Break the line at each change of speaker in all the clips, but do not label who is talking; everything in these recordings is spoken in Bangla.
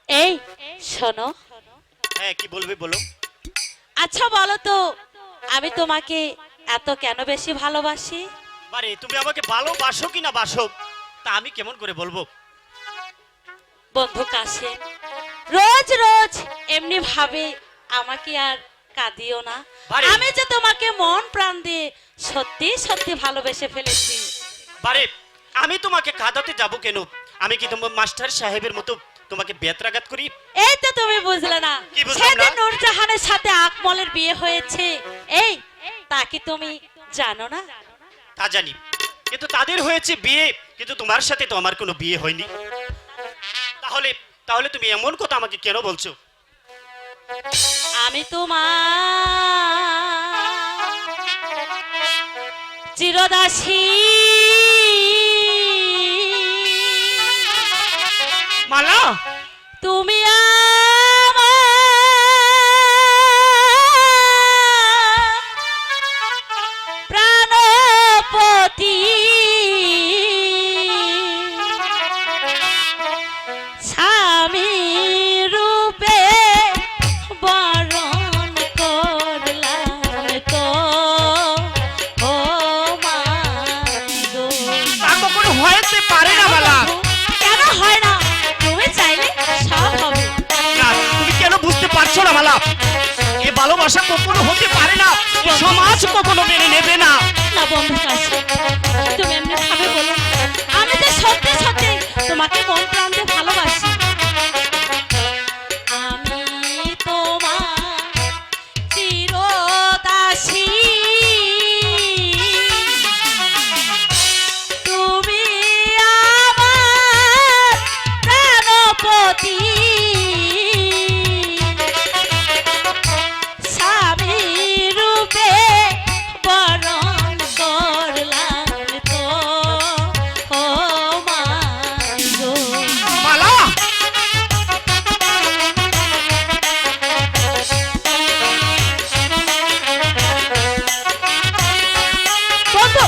এই শোনো।
হ্যাঁ, কি বলবে বলো।
আচ্ছা বলো তো, আমি তোমাকে এত কেন বেশি ভালোবাসি?
আরে তুমি আমাকে ভালোবাসো কি না বাসো তা আমি কেমন করে বলবো?
বন্ধু কাশেম, রোজ রোজ এমনি ভাবে আমাকে আর কাঁদিও না।
বারে।
আমি যে তোমাকে মন প্রাণ দিয়ে সত্যি সত্যি ভালোবেসে ফেলেছি।
বারে, আমি তোমাকে কাঁদাতে যাব কেন? আমি কি তোমার মাস্টার সাহেবের মতো তোমাকে বেত্রাঘাত করি?
এই তো তুমি বুঝলে না,
কি বুঝলাম না?
সেদিন নূরজাহানের সাথে আকমলের বিয়ে হয়েছে, এই তা কি তুমি জানো না?
তা জানি, কিন্তু তাদের হয়েছে বিয়ে, কিন্তু তোমার সাথে তো আমার কোনো বিয়ে হয়নি। তাহলে তাহলে তুমি এমন কথা আমাকে কেন বলছো?
আমি তোমার চিরদাসী।
মালা,
তুমি আমার প্রাণপতি, স্বামী রূপে বরণ করলাম তো, ও মা গো।
তা কখনো হতে পারে না মালা।
কেন হয় না? তুমি চাইলে সব হবে।
না, তুমি কেন বুঝতে পারছো না মালা? এ ভালোবাসা কখনো হতে পারে না, এ সমাজ কখনো মেনে নেবে না।
না বন্ধু কাছে, তুমি এমনি ভাবে বলো, আমি তো সত্যি সত্যি তোমাকে মন প্রাণ দিয়ে ভালোবাসি। আমি তোমার চিরদাসী, তুমি আমার প্রাণপতি, স্বামী রূপে বরণ করলাম তো, ও মা গো।
মালা,
বন্ধু,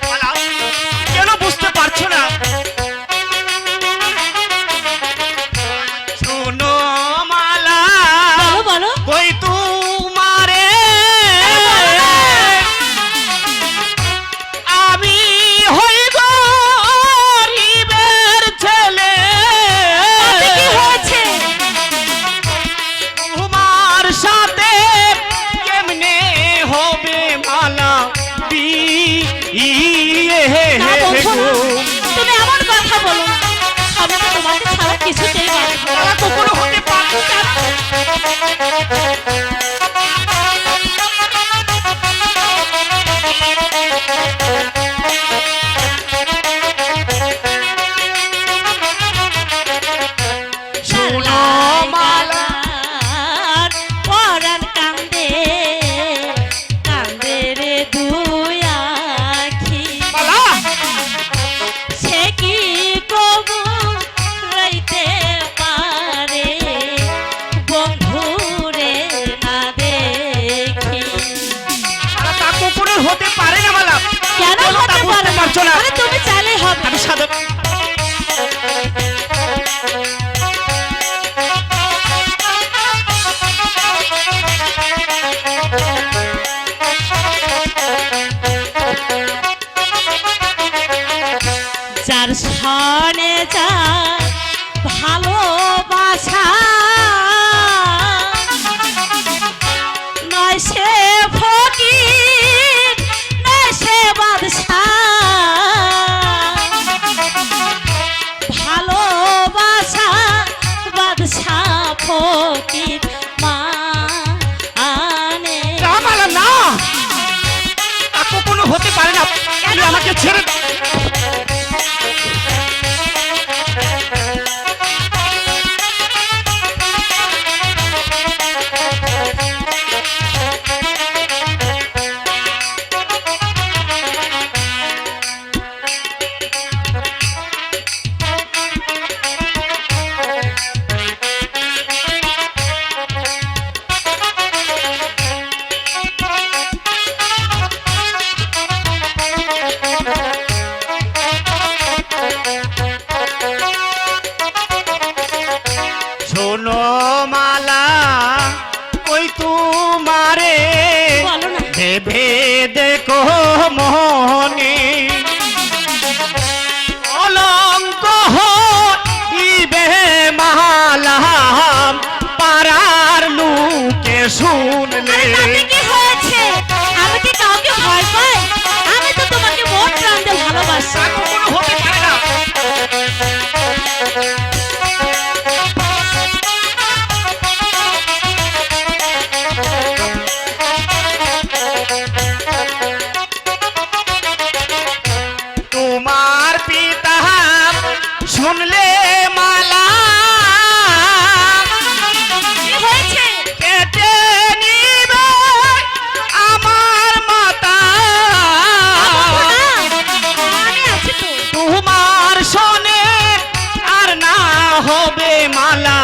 মালা, কেন বুঝতে পারছো না? শোনো মালা,
বলো বলো।
কই তোমারে আমি হই গরিবের ছেলে।
তাতে কি হয়েছে?
তোমার সাথে কেমনে হবে মালা বিয়ে
না বন্ধু,
গো?
তুমি এমন কথা বলো না। আমি তো তোমাকে ছাড়া কিছুতেই বাঁচবো না।
মালা কখনো হতে পারে না। শোনো মালা,
পরাণ কান্দে কান্দে রে দুই আখি,
মালা,
সে কি কবু রইতে পারে বন্ধুরে না দেখি?
মালা, তা কখনো হতে পারে না মালা।
কেন
কেন তা
হতে
বুঝতে
পারে না?
পারছো না?
আরে তুমি চাইলেই হবে।
আমি সাধক।
যার সনে যার ভালোবাসা, নয় সে ফকির নয় সে বাদশা, ভালোবাসা বাদশা ফকির মা আনে।
না মালা, না, তা কখনো হতে পারে না। তুমি আমাকে ছেড়ে দাও।
শুনলে।
আরে তাতে কি হয়েছে? আমি কি কাউকে ভয় পাই? আমি তো তোমাকে মন প্রাণ দিয়ে ভালোবাসি।
তা কখনো হতে পারে না। তোমার পিতা শুনলে মালা
কি হয়েছে?
কেটে নিবে আমার মাতা।
আমি আছি তো।
তোমার শোনে আর না হবে মালা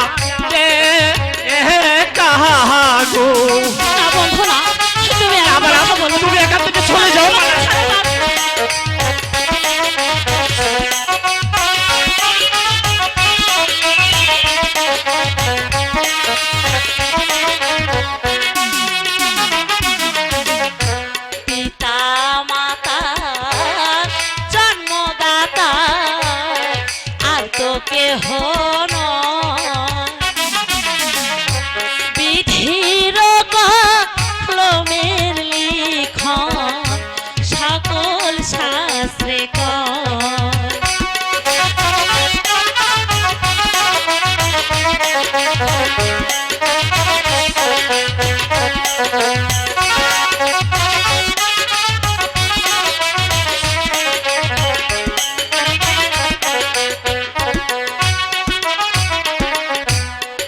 রে কাহাগো।
না বন্ধু না, তুমি
আবার
কথা বলো না।
তুমি এখান থেকে চলে যাও।
ছাড়ো না। পিতা মাতা জন্মদাতা আর তো কেহ নয়। বিধির কলমের লিখন সকল শাস্ত্রে কয়।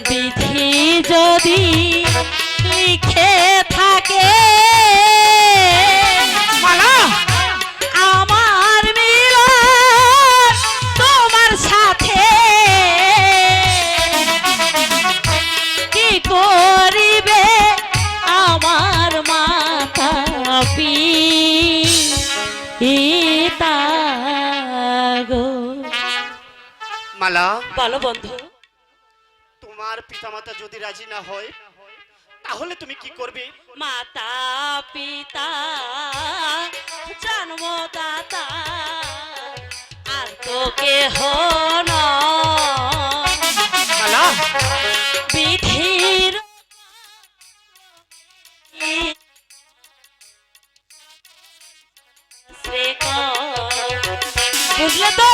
বিধি যদি লিখে থাকে
মালা
আমার মিলন তোমার সাথে, কি করিবে আমার মাতা পিতা গো।
মালা,
বলো বন্ধু।
তোমার পিতামাতা যদি রাজি না হয় তাহলে তুমি কি করবে?
মাতা পিতা জন্মদাতা আর তো কেহ নয়।
মালা,
বিধির বুঝলে তো?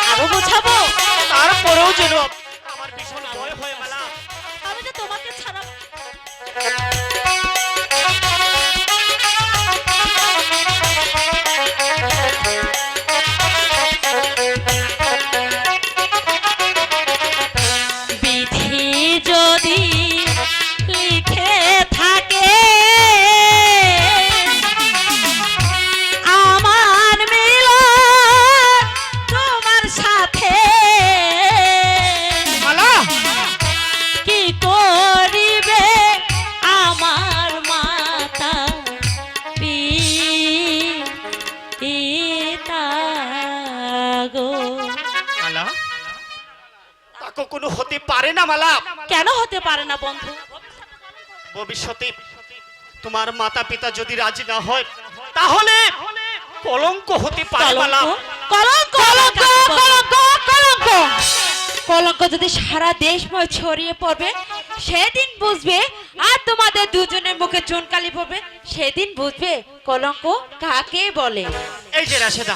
আরো বোঝাবো?
তারপরেও যেন আমার ভীষণ ভয় হয় মালা।
আমি তো তোমাকে ছাড়া বিধি যদি লিখে থাকে আমার মিলন তোমার সাথে,
মালা
কি করিবে আমার মাতা পিতা গো।
মালা, তা কখনো হতে পারে না মালা।
কেন হতে পারে না বন্ধু?
ভবিষ্যতে তোমার মাতা পিতা যদি রাজি না হয় তাহলে কলঙ্ক হতে পারে মালা।
কলঙ্ক কলঙ্ক কলঙ্ক কলঙ্ক কলঙ্ক যদি সারা দেশময় ছড়িয়ে পড়বে সেদিন বুঝবে, আর তোমাদের দুজনের মুখে চুনকালি পড়বে সেদিন বুঝবে কলঙ্ক কাকে বলে।
এই যে রাশেদা,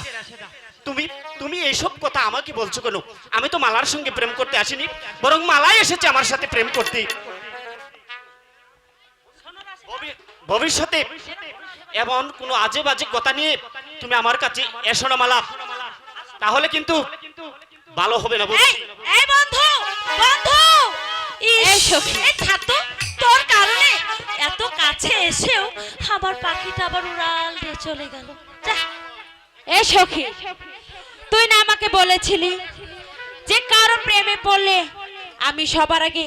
তুমি তুমি এইসব কথা আমাকে বলছো কেন? আমি তো মালার সঙ্গে প্রেম করতে আসিনি, বরং মালাই এসেছে আমার সাথে প্রেম করতে। ভবিষ্যতে এমন কোনো আজে বাজে কথা নিয়ে তুমি আমার কাছে এসো না মালা, তাহলে কিন্তু ভালো হবে না বলছি।
এই বন্ধু বন্ধু এই সখী, এই ছাত্র তোর কারণে এত কাছে এসেও আমার পাখিটা আবার উড়াল দিয়ে চলে গেল। যা। এই সখী, তুই না আমাকে বলেছিলি যে কারো প্রেমে পড়লে আমি সবার আগে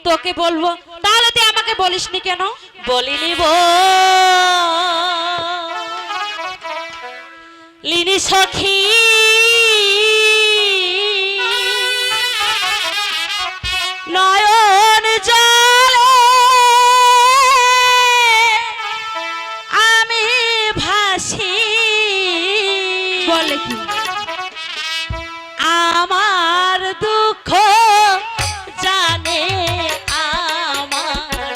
তোকে বলবো, তাহলে তুই আমাকে বলিসনি কেন? বলিনি লিনি সখী, নয়ন জলে আমি ভাসি। বলে কি আমার দুঃখ জানে আমার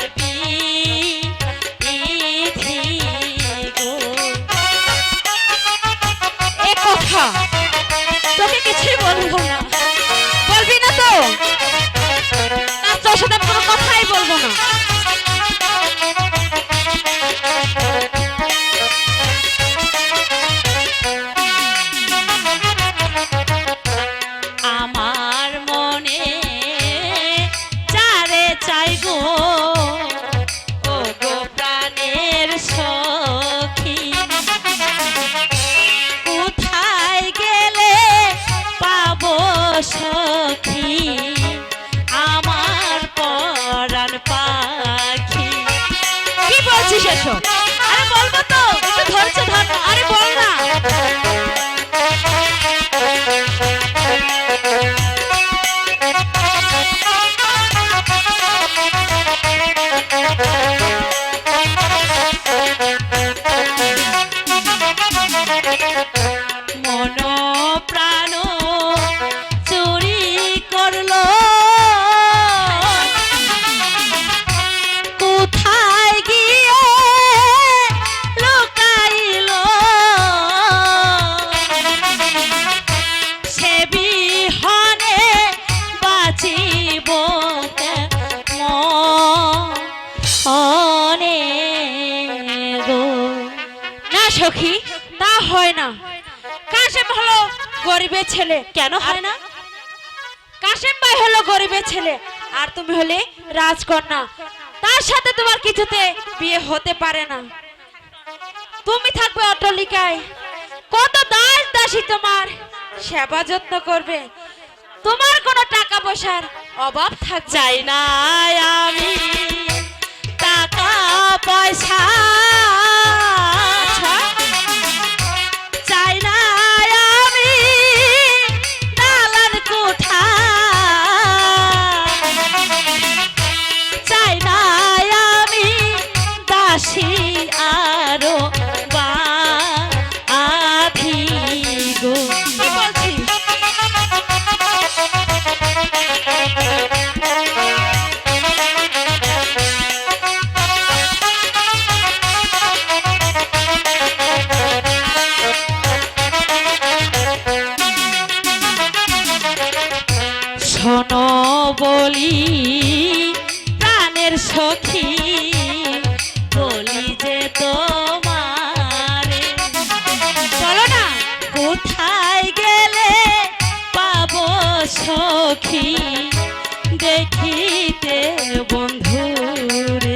সেসব? আরে বলবো তো, একটু ধৈর্য ধর না। আরে বল না। মন প্রাণ চুরি করলো, কোথায় গিয়ে লুকাইলো, সে বিহনে বাঁচিব মনে গো। না সখী, তা হয় না। কাশেম হলো গরিবের ছেলে। কেন হয় না? কাশেম ভাই হলো গরিবের ছেলে, আর তুমি হলে রাজকন্যা। তার সাথে তোমার কিছুতে বিয়ে হতে পারে না। তুমি থাকবে অট্টালিকায়, কত দাস দাসী তোমার সেবা যত্ন করবে, তোমার কোনো টাকা পয়সার অভাব থাক। চাই না আমি টাকা পয়সা, চাই না আমি দালান কোঠা, চাই না আমি দাসী আরো বা আধি গো। কি বলছিস? শোনো বলি প্রাণের সখী, বলি যে তোমারে, চলো না। কোথায় গেলে পাবো সখী দেখিতে বন্ধুরে?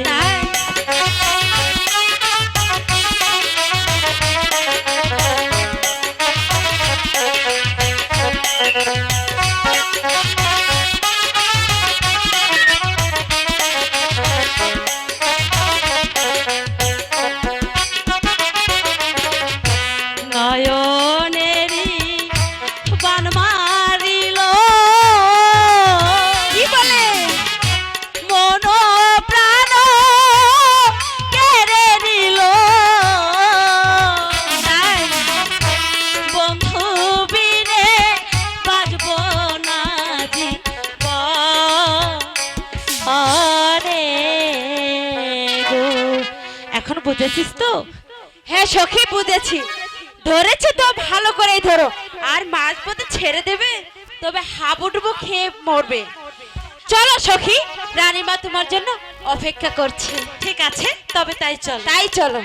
নয়নেরি বান মারিল, কি বলে মন প্রাণ কেড়ে নিল, বন্ধু বিনে বাজব না জীবনে গো। এখন বুঝেছিস তো? হ্যাঁ সখী, বুঝেছি। ধরেছে তো ভালো করেই ধরো, আর মাছ পথে ছেড়ে দেবে তবে হাবুডুবু খেয়ে মরবে। চলো সখী, রানীমা তোমার জন্য অপেক্ষা করছে। ঠিক আছে, তবে তাই চলো।